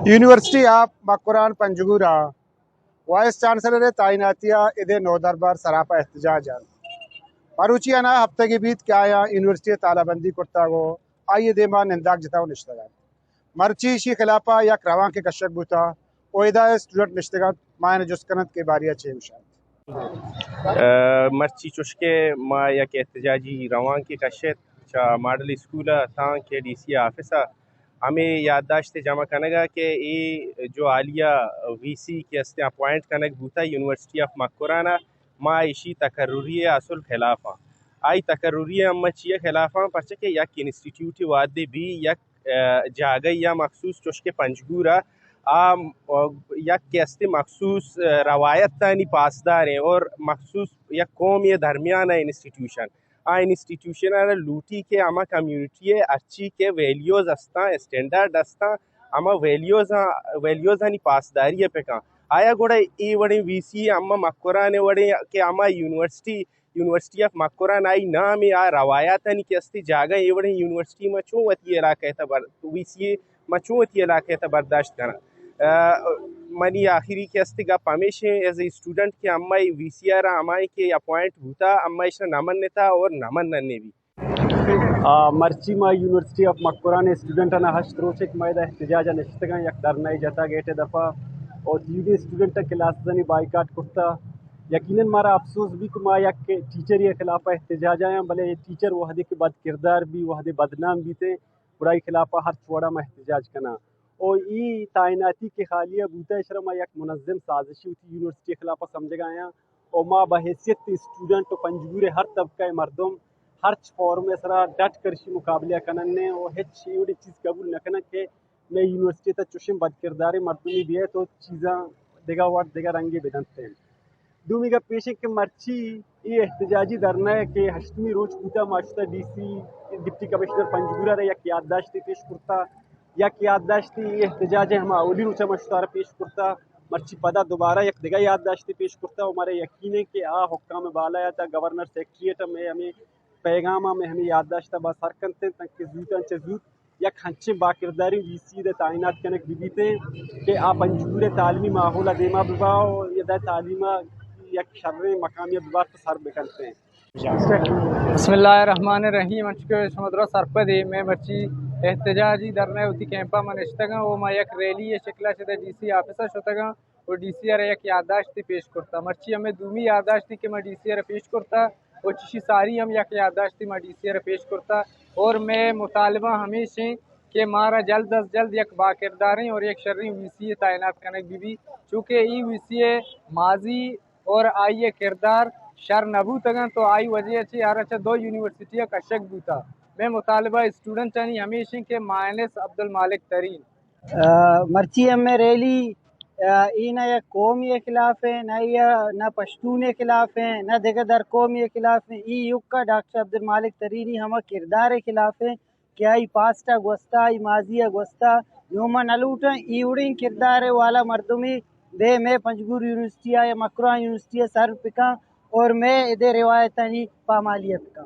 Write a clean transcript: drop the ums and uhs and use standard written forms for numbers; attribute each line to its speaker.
Speaker 1: university of Makran پنجگورا vice chancellor تعیناتیہ ادے نو دربار سراپا احتجاج مروچی انا ہفتگی بیت کیا یونیورسٹی تالہ بندی کرتا گو آئیے دیما ننداک جتاو نشتگان مرچی شی خلافہ یک روان کے کشک بوتا اویدہ اسٹوڈنٹ نشتگان مائن جسکنت کے باریہ چیمشان
Speaker 2: مرچی چشکے ما یک احتجاجی روان کی کشت چا ماڈل اسکول تاں کے ڈی سی آفیسا ہمیں یادداشت جمع کنگا کہ ای جو عالیہ وی سی کے استے اپوائنٹ کنگ بوتا یونیورسٹی آف مکرانا ما ایشی تقرری اصل خلافا آئی تقرری اما چیئے خلافا پرچہ کہ یک انسٹیٹیوٹی وادی بھی یک جاگہ یا مخصوص چشکے پنجگورا یک کے استے مخصوص روایت تانی پاسدار ہیں اور مخصوص یک قوم یہ درمیان انسٹیٹیوشن انسٹیٹیوشن لوٹی کے اما کمیونٹی اچھی کے ویلیوز استا اسٹینڈرڈ استا اما ویلیوز ہنی پاسداری پہ کہاں آیا گوڑا ای وڑی وی سی اما مکرانے وڑی کہ اما یونیورسٹی آف مکران آئی نام آ روایات ہنی کہ استی جاگہ ای وڑی یونیورسٹی میں چون وطی علاقہ تا وی سی میں چون وطی علاقہ تا برداشت کرنا منی آخری کے استی گا پامیش ایز اے اسٹوڈنٹ کے امائی وی سی آر امائی کے اپوائنٹ ہوتا امائی اس نے نمن نیتا اور نمن ننے بھی
Speaker 3: مرچی ما یونیورسٹی آف مکران اسٹوڈنٹ انا ہشت روچ ایک مائدہ احتجاج نشتگاں یک درنائی جتا گیٹے دفعہ اور دیوی اسٹوڈنٹ کلاس زنی بائیکاٹ کرتا یقیناً مارا افسوس بھی کہ ما یک ٹیچر یہ خلافہ احتجاج آیا بلے ٹیچر وحدے کے بد کردار بھی وحدے بدنام بھی تھے بڑائی خلافہ ہر چوڑا میں احتجاج کنا اور ای تعیناتی کے خالیہ بوتا اشرما یک منظم سازشی ہوتی یونیورسٹی خلافہ سمجھ گیا اور ما بحیثیت اسٹوڈنٹ و پنجگورے ہر طبقہ مردم ہر فورم سرا ڈٹ کرشی مقابلہ کننے اور ہچ ایوڑی چیز قبول نہ کنا کہ میں یونیورسٹی تا چشم بد کردار مردمی بھی ہے تو چیزاں دیگا وارد دیگا رنگی بدنتے ہیں دومی کا پیشے کہ مرچی یہ احتجاجی دھرنا ہے کہ ہشتمی روچ بوتا ماشتا ڈی سی ڈپٹی کمشنر پنجگورا رہے یک یادداشتی پیش کرتا یک یادداشتی احتجاج ہم اولی روچا مشتار پیش کرتا مرچی پدا دوبارہ یک دیگا یادداشتی پیش کرتا ہمارے یقین ہے کہ حکام بالا یا تا گورنر سیکریٹریٹ میں ہمیں پیغامہ میں ہمیں یادداشتہ با سر کنتے ہیں تاکہ زوتاں چے زوت یک ہنچے باکرداری وی سی دے تعینات کنک بیتے کہ پنجگورے تعلیمی ماحول دیما بباؤ یا دا تعلیمہ یک شر مقامی ببار تو سر بکنتے ہیں
Speaker 4: بسم اللہ الرحمن الرحیم انچکے سمدرہ سرپدے میں مرچی احتجاجی درنے ہوتی کیمپا میں نشتگاں وہ ما یک ریلی شکلہ شدہ ڈی سی آفیسر شتگاں اور ڈی سی آر یک یادداشتی پیش کرتا مرچی ہمیں دومی یادداشتی کہ میں ڈی سی آر پیش کرتا اور چشی ساری ہم یک یادداشتی میں ڈی سی آر پیش کرتا اور میں مطالبہ ہمیشہ کہ مارا جلد از جلد یک باکرداریں اور یک شرعی وی سی تعینات کنک بھی چونکہ ای وی سی ماضی اور آئیے کردار شر نبوتگاں تو آئی وجہ چی ہر دو یونیورسٹیاں کا شک بوتا میں مطالبہ اسٹوڈنٹ چانی ہمیشہ کے مائنس عبدالمالک ترین
Speaker 5: مرچی میں ریلی ای نہ یک قوم کے خلاف ہے نہ پشتون کے خلاف ہیں نہ دیگر در قوم کے خلاف ہیں ای یوک کا ڈاکٹر عبدالمالک ترینی ہمہ کردار کھلاف ہے کہ آئی پاسٹا گوستا ای ماضیہ گوستا یوما نلوٹا ای اڑین کردار والا مردمی دے میں پنجگور یونیورسٹی یا مکران یونیورسٹی سر پکا اور میں ادے روایتانی پامالیت کا